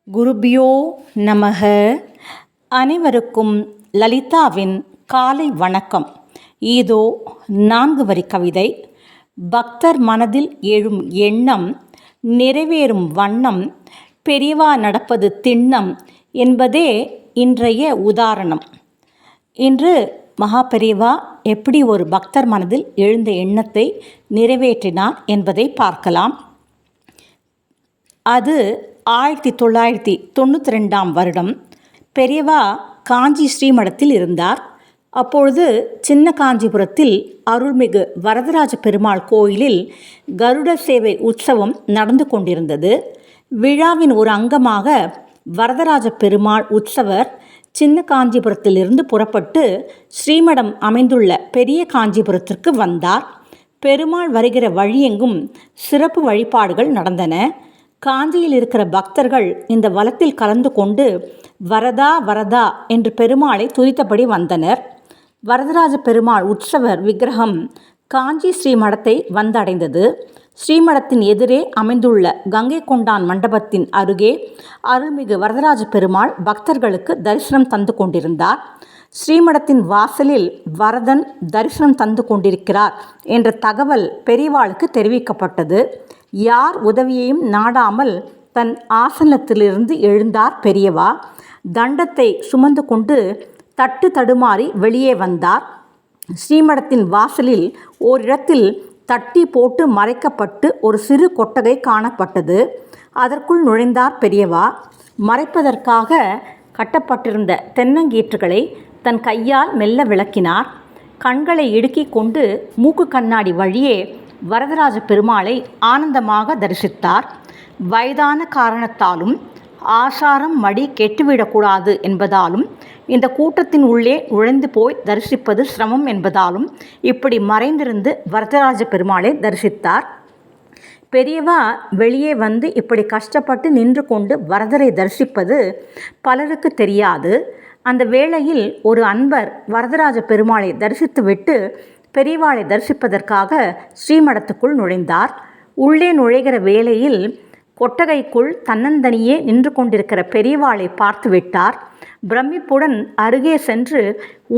குருபியோ நமக. அனைவருக்கும் லலிதாவின் காலை வணக்கம். இதோ 4 வரி கவிதை. பக்தர் மனதில் எழும் எண்ணம் நிறைவேறும் வண்ணம் பெரியவா நடப்பது திண்ணம் என்பதே இன்றைய உதாரணம். இன்று மகா பெரியவா எப்படி ஒரு பக்தர் மனதில் எழுந்த எண்ணத்தை நிறைவேற்றினார் என்பதை பார்க்கலாம். அது 1992ஆம் வருடம். பெரியவா காஞ்சி ஸ்ரீமடத்தில் இருந்தார். அப்பொழுது சின்ன காஞ்சிபுரத்தில் அருள்மிகு வரதராஜ பெருமாள் கோயிலில் கருட சேவை உற்சவம் நடந்து கொண்டிருந்தது. விழாவின் ஒரு அங்கமாக வரதராஜ பெருமாள் உற்சவர் சின்ன காஞ்சிபுரத்திலிருந்து புறப்பட்டு ஸ்ரீமடம் அமைந்துள்ள பெரிய காஞ்சிபுரத்திற்கு வந்தார். பெருமாள் வருகிற வழியெங்கும் சிறப்பு வழிபாடுகள் நடந்தன. காஞ்சியில் இருக்கிற பக்தர்கள் இந்த வலத்தில் கலந்து கொண்டு வரதா வரதா என்று பெருமாளை துதித்தபடி வந்தனர். வரதராஜ பெருமாள் உற்சவர் விக்கிரகம் காஞ்சி ஸ்ரீமடத்தை வந்தடைந்தது. ஸ்ரீமடத்தின் எதிரே அமைந்துள்ள கங்கை கொண்டான் மண்டபத்தின் அருகே அருள்மிகு வரதராஜ பெருமாள் பக்தர்களுக்கு தரிசனம் தந்து கொண்டிருந்தார். ஸ்ரீமடத்தின் வாசலில் வரதன் தரிசனம் தந்து கொண்டிருக்கிறார் என்ற தகவல் பெரியவாளுக்கு தெரிவிக்கப்பட்டது. யார் உதவியையும் நாடாமல் தன் ஆசனத்திலிருந்து எழுந்தார் பெரியவா. தண்டத்தை சுமந்து கொண்டு தட்டு தடுமாறி வெளியே வந்தார். ஸ்ரீமடத்தின் வாசலில் ஓரிடத்தில் தட்டி போட்டு மறைக்கப்பட்டு ஒரு சிறு கொட்டகை காணப்பட்டது. அதற்குள் நுழைந்தார் பெரியவா. மறைப்பதற்காக கட்டப்பட்டிருந்த தென்னங்கீற்றுகளை தன் கையால் மெல்ல விளக்கினார். கண்களை இடுக்கிக் கொண்டு மூக்கு கண்ணாடி வழியே வரதராஜ பெருமாளை ஆனந்தமாக தரிசித்தார். வயதான காரணத்தாலும் ஆசாரம் மடி கெட்டுவிடக்கூடாது என்பதாலும் இந்த கூட்டத்தின் உள்ளே நுழைந்து போய் தரிசிப்பது சிரமம் என்பதாலும் இப்படி மறைந்திருந்து வரதராஜ பெருமாளை தரிசித்தார். பெரியவா வெளியே வந்து இப்படி கஷ்டப்பட்டு நின்று கொண்டு வரதரை தரிசிப்பது பலருக்கு தெரியாது. அந்த வேளையில் ஒரு அன்பர் வரதராஜ பெருமாளை தரிசித்துவிட்டு பெரியவாளை தரிசிப்பதற்காக ஸ்ரீமடத்துக்குள் நுழைந்தார். உள்ளே நுழைகிற வேளையில் கொட்டகைக்குள் தன்னந்தனியே நின்று கொண்டிருக்கிற பெரியவாளை பார்த்து விட்டார். பிரமிப்புடன் அருகே சென்று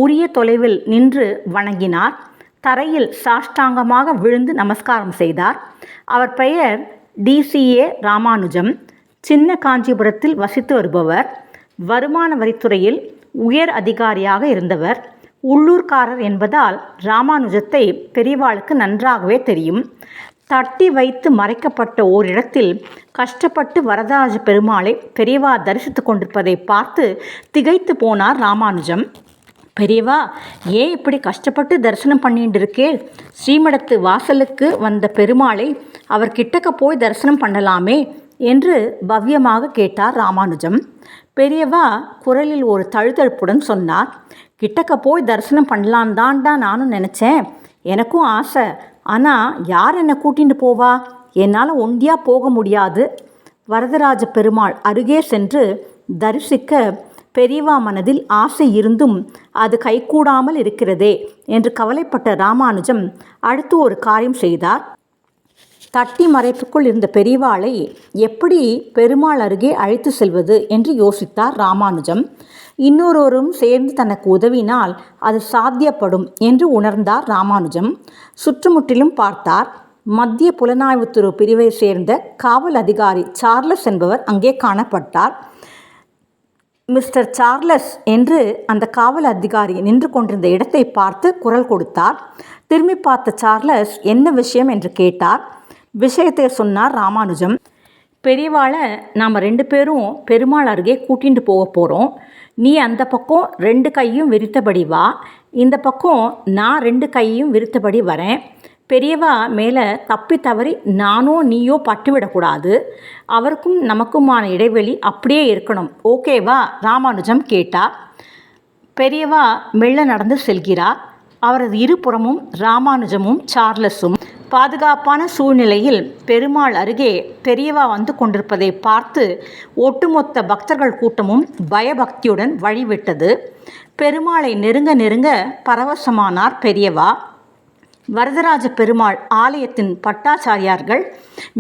உரிய தொலைவில் நின்று வணங்கினார். தரையில் சாஷ்டாங்கமாக விழுந்து நமஸ்காரம் செய்தார். அவர் பெயர் DCA ராமானுஜம். சின்ன காஞ்சிபுரத்தில் வசித்து வருபவர். வருமான வரித்துறையில் உயர் அதிகாரியாக இருந்தவர். உள்ளூர்காரர் என்பதால் ராமானுஜத்தை பெரியவாளுக்கு நன்றாகவே தெரியும். தட்டி வைத்து மறைக்கப்பட்ட ஓரிடத்தில் கஷ்டப்பட்டு வரதராஜ பெருமாளை பெரியவா தரிசித்து கொண்டிருப்பதை பார்த்து திகைத்து போனார் ராமானுஜம். பெரியவா, ஏன் இப்படி கஷ்டப்பட்டு தரிசனம் பண்ணிட்டு இருக்கே? ஸ்ரீமடத்து வாசலுக்கு வந்த பெருமாளை அவர் கிட்டக்க போய் தரிசனம் பண்ணலாமே என்று பவ்யமாக கேட்டார் ராமானுஜம். பெரியவா குரலில் ஒரு தழுதழுப்புடன் சொன்னார், கிட்டக்க போய் தரிசனம் பண்ணலான் தான்டா நானும் நினச்சேன். எனக்கும் ஆசை. ஆனால் யார் என்னை கூட்டிகிட்டு போவா? என்னால் ஒண்டியாக போக முடியாது. வரதராஜ பெருமாள் அருகே சென்று தரிசிக்க பெரியவா மனதில் ஆசை இருந்தும் அது கைகூடாமல் இருக்கிறதே என்று கவலைப்பட்ட ராமானுஜம் அடுத்து ஒரு காரியம் செய்தார். தட்டி மறைப்புக்குள் இருந்த பெரியவாளை எப்படி பெருமாள் அருகே அழைத்து செல்வது என்று யோசித்தார் ராமானுஜம். இன்னொருவரும் சேர்ந்து தனக்கு உதவினால் அது சாத்தியப்படும் என்று உணர்ந்தார் ராமானுஜம். சுற்றுமுற்றிலும் பார்த்தார். மத்திய புலனாய்வுத்துறை பிரிவை சேர்ந்த காவல் அதிகாரி சார்லஸ் என்பவர் அங்கே காணப்பட்டார். மிஸ்டர் சார்லஸ் என்று அந்த காவல் அதிகாரி நின்று கொண்டிருந்த இடத்தை பார்த்து குரல் கொடுத்தார். திரும்பி பார்த்த சார்லஸ் என்ன விஷயம் என்று கேட்டார். விஷயத்தை சொன்னார் ராமானுஜம். பெரியவாளை நாம் 2 பேரும் பெருமாள் அருகே கூட்டிகிட்டு போக போகிறோம். நீ அந்த பக்கம் 2 கையும் விரித்தபடி வா, இந்த பக்கம் நான் 2 கையும் விரித்தபடி வரேன். பெரியவா மேலே தப்பி தவறி நானோ நீயோ பட்டுவிடக்கூடாது. அவருக்கும் நமக்குமான இடைவெளி அப்படியே இருக்கணும். ஓகேவா? ராமானுஜம் கேட்டார். பெரியவா மெல்ல நடந்து செல்கிறார். அவரது இருபுறமும் ராமானுஜமும் சார்லஸும் பாதுகாப்பான சூழ்நிலையில் பெருமாள் அருகே பெரியவா வந்து கொண்டிருப்பதை பார்த்து ஒட்டுமொத்த பக்தர்கள் கூட்டமும் பயபக்தியுடன் வழிவிட்டது. பெருமாளை நெருங்க நெருங்க பரவசமானார் பெரியவா. வரதராஜ பெருமாள் ஆலயத்தின் பட்டாச்சாரியார்கள்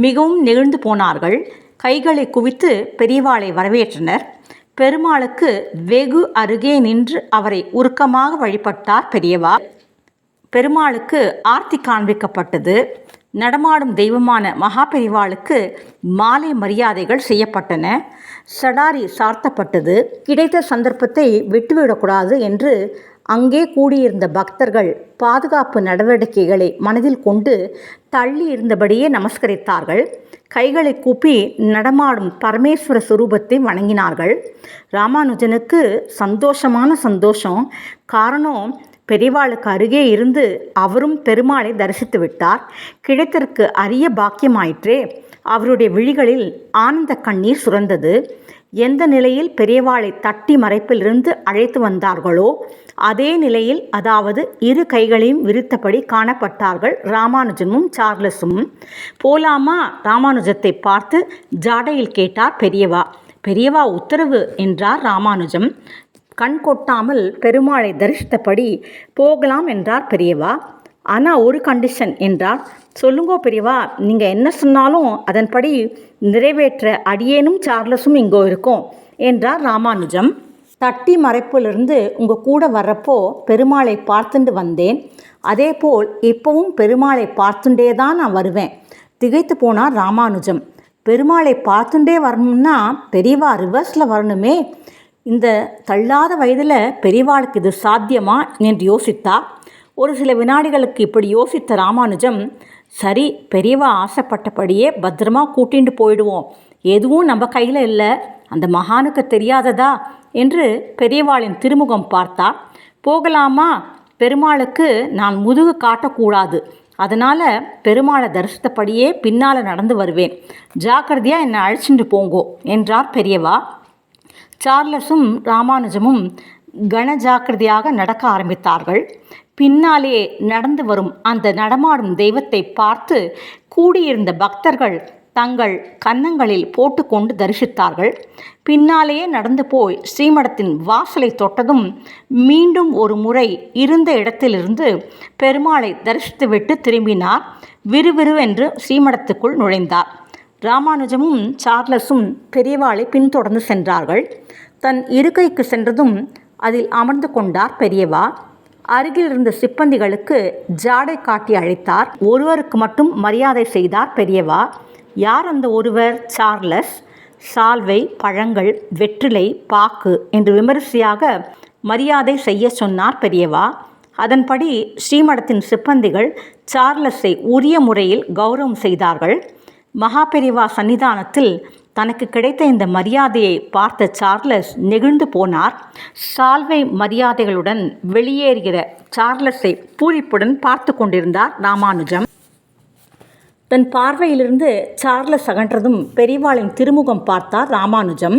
மிகவும் நெகிழ்ந்து போனார்கள். கைகளை குவித்து பெரியவாளை வரவேற்றனர். பெருமாளுக்கு வெகு அருகே நின்று அவரை உருக்கமாக வழிபட்டார் பெரியவா. பெருமாளுக்கு ஆர்த்தி காண்பிக்கப்பட்டது. நடமாடும் தெய்வமான மகா பெரிவாளுக்கு மாலை மரியாதைகள் செய்யப்பட்டன. சடாரி சார்த்தப்பட்டது. கிடைத்த சந்தர்ப்பத்தை விட்டுவிடக்கூடாது என்று அங்கே கூடியிருந்த பக்தர்கள் பாதுகாப்பு நடவடிக்கைகளை மனதில் கொண்டு தள்ளி இருந்தபடியே நமஸ்கரித்தார்கள். கைகளை கூப்பி நடமாடும் பரமேஸ்வர சுரூபத்தை வணங்கினார்கள். ராமானுஜனுக்கு சந்தோஷமான சந்தோஷம். காரணம், பெரியவாளுக்கு அருகே இருந்து அவரும் பெருமாளை தரிசித்து விட்டார். கிடைத்தற்கு அரிய பாக்கியமாயிற்றே. அவருடைய விழிகளில் ஆனந்த கண்ணீர் சுரந்தது. எந்த நிலையில் பெரியவாளை தட்டி மறைப்பிலிருந்து அழைத்து வந்தார்களோ அதே நிலையில், அதாவது இரு கைகளையும் விரித்தபடி காணப்பட்டார்கள் ராமானுஜனும் சார்லஸும். போலாமா? ராமானுஜத்தை பார்த்து ஜாடையில் கேட்டார் பெரியவா. பெரியவா உத்தரவு என்றார் ராமானுஜம். கண் கொட்டாமல் பெருமாளை தரிசித்தபடி போகலாம் என்றார் பெரியவா. ஆனால் ஒரு கண்டிஷன் என்றார். சொல்லுங்கோ பெரியவா, நீங்கள் என்ன சொன்னாலும் அதன்படி நிறைவேற்ற அடியேனும் சார்லஸும் இங்கோ இருக்கோம் என்றார் ராமானுஜம். தட்டி மறைப்பிலிருந்து உங்கள் கூட வர்றப்போ பெருமாளை பார்த்துண்டு வந்தேன். அதே போல் இப்போவும் பெருமாளை பார்த்துண்டே தான் நான் வருவேன். திகைத்து போனார் ராமானுஜம். பெருமாளை பார்த்துண்டே வரணும்னா பெரியவா ரிவர்ஸில் வரணுமே. இந்த தள்ளாத வயதில் பெரியவாளுக்கு இது சாத்தியமா என்று யோசித்தார். ஒரு சில வினாடிகளுக்கு இப்படி யோசித்த ராமானுஜம், சரி, பெரியவா ஆசைப்பட்டபடியே பத்திரமா கூட்டிட்டு போயிடுவோம். எதுவும் நம்ம கையில் இல்லை, அந்த மகானுக்கு தெரியாததா என்று பெரியவாளின் திருமுகம் பார்த்தார். போகலாமா? பெருமாளுக்கு நான் முதுகு காட்டக்கூடாது. அதனால் பெருமாளை தரிசித்தபடியே பின்னால் நடந்து வருவேன். ஜாக்கிரதையாக என்னை அழைச்சிட்டு போங்கோ என்றார் பெரியவா. சார்லஸும் ராமானுஜமும் கன ஜாக்கிரதையாக நடக்க ஆரம்பித்தார்கள். பின்னாலே நடந்து வரும் அந்த நடமாடும் தெய்வத்தை பார்த்து கூடியிருந்த பக்தர்கள் தங்கள் கன்னங்களில் போட்டுக்கொண்டு தரிசித்தார்கள். பின்னாலேயே நடந்து போய் ஸ்ரீமடத்தின் வாசலை தொட்டதும் மீண்டும் ஒரு முறை இருந்த இடத்திலிருந்து பெருமாளை தரிசித்துவிட்டு திரும்பினார். விறுவிறுவென்று ஸ்ரீமடத்துக்குள் நுழைந்தார். ராமானுஜமும் சார்லஸும் பெரியவாளை பின்தொடர்ந்து சென்றார்கள். தன் இருக்கைக்கு சென்றதும் அதில் அமர்ந்து கொண்டார் பெரியவா. அருகில் இருந்த சிப்பந்திகளுக்கு ஜாடை காட்டி அழைத்தார். ஒருவருக்கு மட்டும் மரியாதை செய்தார் பெரியவா. யார் அந்த ஒருவர்? சார்லஸ். சால்வை, பழங்கள், வெற்றிலை, பாக்கு என்று விமரிசையாக மரியாதை செய்ய சொன்னார் பெரியவா. அதன்படி ஸ்ரீமடத்தின் சிப்பந்திகள் சார்லஸை உரிய முறையில் கௌரவம் செய்தார்கள். மகா பெரியவா சன்னிதானத்தில் தனக்கு கிடைத்த இந்த மரியாதையை பார்த்த சார்லஸ் நெகிழ்ந்து போனார். சால்வை மரியாதைகளுடன் வெளியேறுகிற சார்லஸை பூரிப்புடன் பார்த்து கொண்டிருந்தார் ராமானுஜம். தன் பார்வையிலிருந்து சார்லஸ் அகன்றதும் பெரியவாளின் திருமுகம் பார்த்தார் ராமானுஜம்.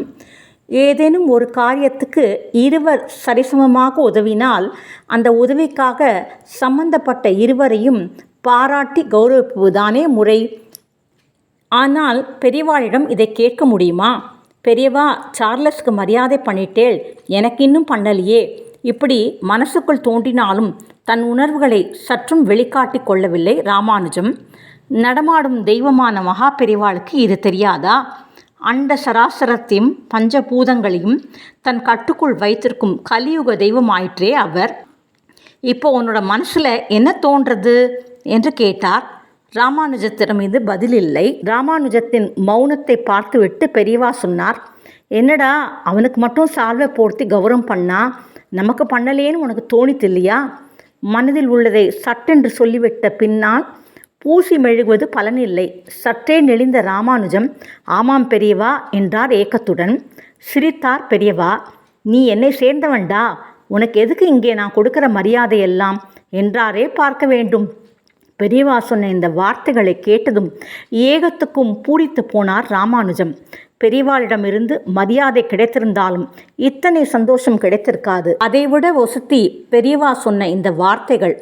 ஏதேனும் ஒரு காரியத்துக்கு இருவர் சரிசமமாக உதவினால் அந்த உதவிக்காக சம்பந்தப்பட்ட இருவரையும் பாராட்டி கௌரவிப்புதானே முறை. ஆனால் பெரியவாளிடம் இதை கேட்க முடியுமா? பெரியவா, சார்லஸ்க்கு மரியாதை பண்ணிட்டேள், எனக்கு இன்னும் பண்ணலையே. இப்படி மனசுக்குள் தோன்றினாலும் தன் உணர்வுகளை சற்றும் வெளிக்காட்டி கொள்ளவில்லை ராமானுஜம். நடமாடும் தெய்வமான மகா பெரியவாளுக்கு இது தெரியாதா? அண்ட சராசரத்தையும் பஞ்சபூதங்களையும் தன் கட்டுக்குள் வைத்திருக்கும் கலியுக தெய்வமாயிற்றே அவர். இப்போ உன்னோட மனசில் என்ன தோன்றது என்று கேட்டார். ராமானுஜத்திடம் இது பதில் இல்லை. ராமானுஜத்தின் மௌனத்தை பார்த்துவிட்டு பெரியவா சொன்னார், என்னடா அவனுக்கு மட்டும் சால்வை போர்த்தி கௌரவம் பண்ணா, நமக்கு பண்ணலேன்னு உனக்கு தோணித்து இல்லையா? மனதில் உள்ளதை சட்டென்று சொல்லிவிட்ட பின்னால் பூசி மெழுகுவது பலனில்லை. சற்றே நெளிந்த ராமானுஜம், ஆமாம் பெரியவா என்றார் ஏக்கத்துடன். சிரித்தார் பெரியவா. நீ என்னை சேர்ந்தவன்டா, உனக்கு எதுக்கு இங்கே நான் கொடுக்கிற மரியாதையெல்லாம் என்றாரே பார்க்க வேண்டும். பெரியவா சொன்ன இந்த வார்த்தைகளை கேட்டதும் ஏகத்துக்கும் பூரித்து போனார் ராமானுஜம். பெரியவாளிடமிருந்து மரியாதை கிடைத்திருந்தாலும் இத்தனை சந்தோஷம் கிடைத்திருக்காது. அதைவிட ஒசத்தி பெரியவா சொன்ன இந்த வார்த்தைகள்.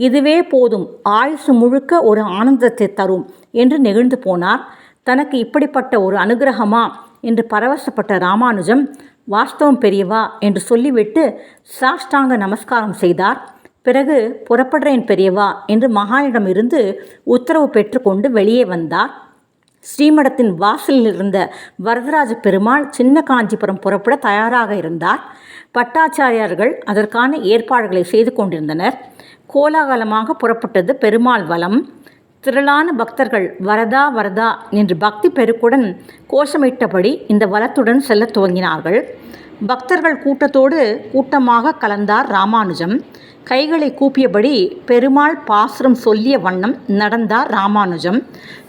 இதுவே போதும், ஆயுசு முழுக்க ஒரு ஆனந்தத்தை தரும் என்று நெகிழ்ந்து போனார். தனக்கு இப்படிப்பட்ட ஒரு அனுகிரகமா என்று பரவசப்பட்ட ராமானுஜம், வாஸ்தவம் பெரியவா என்று சொல்லிவிட்டு சாஷ்டாங்க நமஸ்காரம் செய்தார். பிறகு புறப்படுறேன் பெரியவா என்று மகானிடமிருந்து உத்தரவு பெற்றுக்கொண்டு வெளியே வந்தார். ஸ்ரீமடத்தின் வாசலில் இருந்த வரதராஜ பெருமாள் சின்ன காஞ்சிபுரம் புறப்பட தயாராக இருந்தார். பட்டாச்சாரியார்கள் அதற்கான ஏற்பாடுகளை செய்து கொண்டிருந்தனர். கோலாகலமாக புறப்பட்டது பெருமாள் வலம். திரளான பக்தர்கள் வரதா வரதா என்று பக்தி பெருக்குடன் கோஷமிட்டபடி இந்த வலத்துடன் செல்ல துவங்கினார்கள். பக்தர்கள் கூட்டத்தோடு கூட்டமாக கலந்தார் ராமானுஜம். கைகளை கூப்பியபடி பெருமாள் பாசுரம் சொல்லிய வண்ணம் நடந்தார் ராமானுஜம்.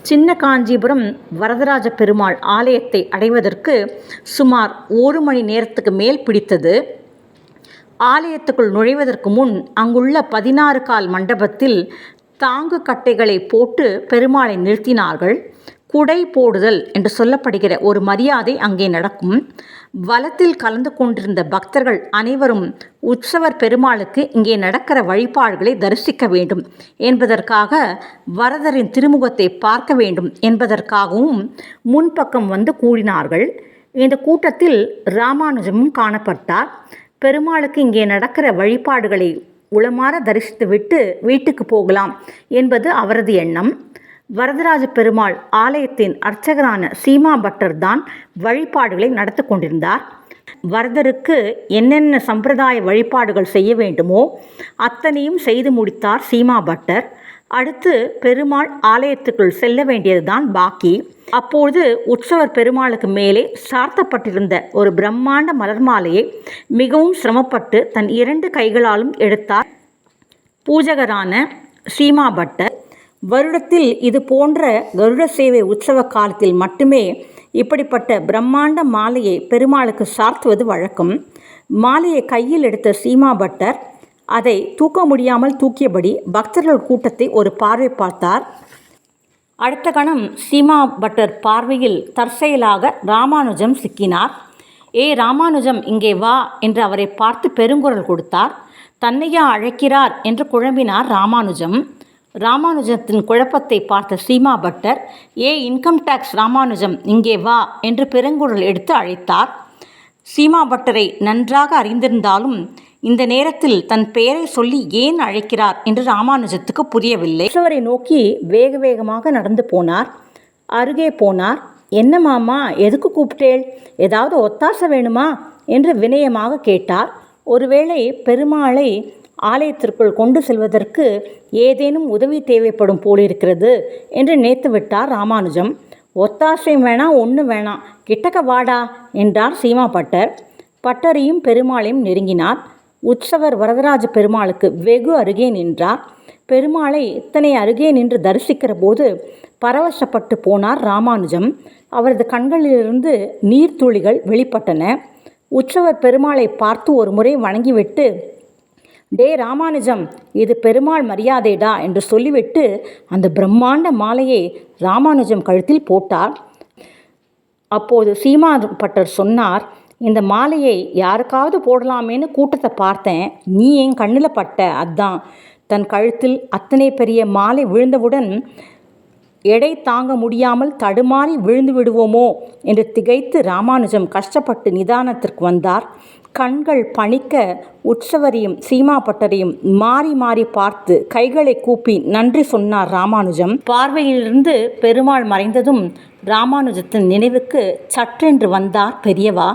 சின்ன காஞ்சிபுரம் வரதராஜ பெருமாள் ஆலயத்தை அடைவதற்கு சுமார் 1 மணி நேரத்துக்கு மேல் பிடித்தது. ஆலயத்துக்குள் நுழைவதற்கு முன் அங்குள்ள 16 கால் மண்டபத்தில் தாங்கு கட்டைகளை போட்டு பெருமாளை நிறுத்தினார்கள். குடை போடுதல் என்று சொல்லப்படுகிற ஒரு மரியாதை அங்கே நடக்கும். வலத்தில் கலந்து கொண்டிருந்த பக்தர்கள் அனைவரும் உற்சவர் பெருமாளுக்கு இங்கே நடக்கிற வழிபாடுகளை தரிசிக்க வேண்டும் என்பதற்காக, வரதரின் திருமுகத்தை பார்க்க வேண்டும் என்பதற்காகவும் முன்பக்கம் வந்து கூடினார்கள். இந்த கூட்டத்தில் ராமானுஜமும் காணப்பட்டார். பெருமாளுக்கு இங்கே நடக்கிற வழிபாடுகளை உளமாற தரிசித்துவிட்டு வீட்டுக்கு போகலாம் என்பது அவரது எண்ணம். வரதராஜ பெருமாள் ஆலயத்தின் அர்ச்சகரான சீமா பட்டர் தான் வழிபாடுகளை நடத்தி கொண்டிருந்தார். வரதருக்கு என்னென்ன சம்பிரதாய வழிபாடுகள் செய்ய வேண்டுமோ அத்தனையும் செய்து முடித்தார் சீமா பட்டர். அடுத்து பெருமாள் ஆலயத்துக்குள் செல்ல வேண்டியதுதான் பாக்கி. அப்போது உற்சவர் பெருமாளுக்கு மேலே சார்த்தப்பட்டிருந்த ஒரு பிரம்மாண்ட மலர் மாலையை மிகவும் சிரமப்பட்டு தன் 2 கைகளாலும் எடுத்தார் பூஜகரான சீமா பட்டர். வருடத்தில் இது போன்ற கருட சேவை உற்சவ காலத்தில் மட்டுமே இப்படிப்பட்ட பிரம்மாண்ட மாலையை பெருமாளுக்கு சார்த்துவது வழக்கம். மாலையை கையில் எடுத்த சீமா பட்டர் அதை தூக்க முடியாமல் தூக்கியபடி பக்தர்கள் கூட்டத்தை ஒரு பார்வை பார்த்தார். அடுத்த கணம் சீமா பட்டர் பார்வையில் தற்செயலாக ராமானுஜம் சிக்கினார். ராமானுஜம், இங்கே வா என்று அவரை பார்த்து பெருங்குரல் கொடுத்தார். தன்னையா அழைக்கிறார் என்று குழம்பினார் ராமானுஜம். ராமானுஜத்தின் குழப்பத்தை பார்த்த சீமா பட்டர், இன்கம் டேக்ஸ் ராமானுஜம், இங்கே வா என்று பெருங்குரல் எடுத்து அழைத்தார். சீமா பட்டரை நன்றாக அறிந்திருந்தாலும் இந்த நேரத்தில் தன் பெயரை சொல்லி ஏன் அழைக்கிறார் என்று ராமானுஜத்துக்கு புரியவில்லை. உற்சவரை நோக்கி வேக வேகமாக நடந்து போனார். அருகே போனார். என்ன மாமா, எதுக்கு கூப்பிட்டேள்? ஏதாவது ஒத்தாசை வேணுமா என்று வினயமாக கேட்டார். ஒருவேளை பெருமாளை ஆலயத்திற்குள் கொண்டு செல்வதற்கு ஏதேனும் உதவி தேவைப்படும் போலிருக்கிறது என்று நினைத்து விட்டார் ராமானுஜம். ஒத்தாசை வேணாம், ஒன்று வேணாம், கிட்டக்க வாடா என்றார் சீமா பட்டர். பட்டரையும் பெருமாளையும் நெருங்கினார். உற்சவர் வரதராஜ பெருமாளுக்கு வெகு அருகே நின்றார். பெருமாளை இத்தனை அருகே நின்று தரிசிக்கிற போது பரவசப்பட்டு போனார் ராமானுஜம். அவரது கண்களிலிருந்து நீர்த்துளிகள் வெளிப்பட்டன. உற்சவர் பெருமாளை பார்த்து ஒரு முறை வணங்கிவிட்டு, ராமானுஜம், இது பெருமாள் மரியாதைடா என்று சொல்லிவிட்டு அந்த பிரம்மாண்ட மாலையை ராமானுஜம் கழுத்தில் போட்டார். அப்போது சீமா பட்டர் சொன்னார், இந்த மாலையை யாருக்காவது போடலாமேன்னு கூட்டத்தை பார்த்தேன், நீ என் கண்ணில் பட்ட, அதான். தன் கழுத்தில் அத்தனை பெரிய மாலை விழுந்தவுடன் எடை தாங்க முடியாமல் தடுமாறி விழுந்து விடுவோமோ என்று திகைத்து ராமானுஜம் கஷ்டப்பட்டு நிதானத்திற்கு வந்தார். கண்கள் பணிக்க உற்சவரையும் சீமா பட்டரையும் மாறி மாறி பார்த்து கைகளை கூப்பி நன்றி சொன்னார் ராமானுஜம். பார்வையிலிருந்து பெருமாள் மறைந்ததும் ராமானுஜத்தின் நினைவுக்கு சற்றென்று வந்தார் பெரியவா.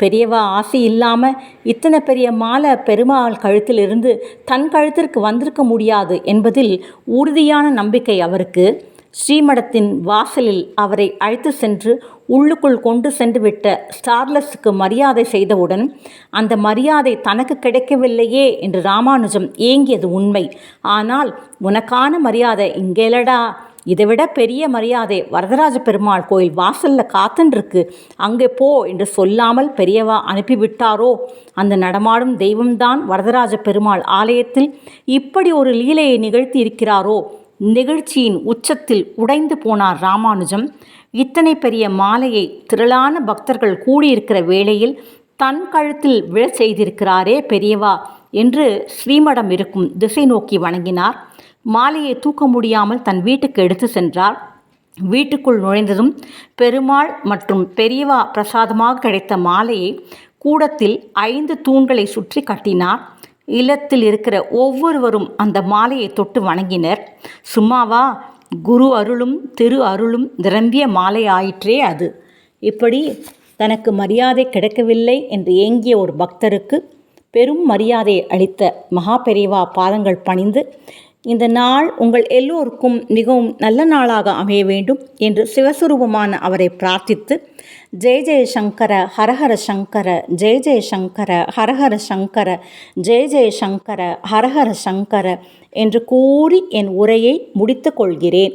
பெரியவா ஆசை இல்லாமல் இத்தனை பெரிய மாலை பெருமாள் கழுத்திலிருந்து தன் கழுத்திற்கு வந்திருக்க முடியாது என்பதில் உறுதியான நம்பிக்கை அவருக்கு. ஸ்ரீமடத்தின் வாசலில் அவரை அழைத்து சென்று உள்ளுக்குள் கொண்டு சென்று விட்ட ஸ்டார்லஸுக்கு மரியாதை செய்தவுடன் அந்த மரியாதை தனக்கு கிடைக்கவில்லையே என்று ராமானுஜம் ஏங்கியது உண்மை. ஆனால் உனக்கான மரியாதை இங்கேலடா, இதைவிட பெரிய மரியாதை வரதராஜ பெருமாள் கோயில் வாசலில் காத்துன்றிருக்கு, அங்கே போ என்று சொல்லாமல் பெரியவா அனுப்பிவிட்டாரோ? அந்த நடமாடும் தெய்வம்தான் வரதராஜ பெருமாள் ஆலயத்தில் இப்படி ஒரு லீலையை நிகழ்த்தி இருக்கிறாரோ? நிகழ்ச்சியின் உச்சத்தில் உடைந்து போனார் ராமானுஜம். இத்தனை பெரிய மாலையை திரளான பக்தர்கள் கூடியிருக்கிற வேளையில் தன் கழுத்தில் விழச் செய்திருக்கிறாரே பெரியவா என்று ஸ்ரீமடம் இருக்கும் திசை நோக்கி வணங்கினார். மாலையை தூக்க முடியாமல் தன் வீட்டுக்கு எடுத்து சென்றார். வீட்டுக்குள் நுழைந்ததும் பெருமாள் மற்றும் பெரியவா பிரசாதமாக கிடைத்த மாலையை கூடத்தில் 5 தூண்களை சுற்றி கட்டினார். இல்லத்தில் இருக்கிற ஒவ்வொருவரும் அந்த மாலையை தொட்டு வணங்கினர். சும்மாவா, குரு அருளும் திரு அருளும் நிரம்பிய மாலை ஆயிற்றே அது. இப்படி தனக்கு மரியாதை கிடைக்கவில்லை என்று ஏங்கிய ஒரு பக்தருக்கு பெரும் மரியாதை அளித்த மகா பெரியவா பாதங்கள் பணிந்து, இந்த நாள் உங்கள் எல்லோருக்கும் மிகவும் நல்ல நாளாக அமைய வேண்டும் என்று சிவஸ்வரூபமான அவரை பிரார்த்தித்து, ஜெய ஜெய சங்கர ஹரஹர சங்கர, ஜெய ஜெய சங்கர ஹரஹர சங்கர, ஜெய ஜெய சங்கர ஹரஹர சங்கர என்று கூறி என் உரையை முடித்து கொள்கிறேன்.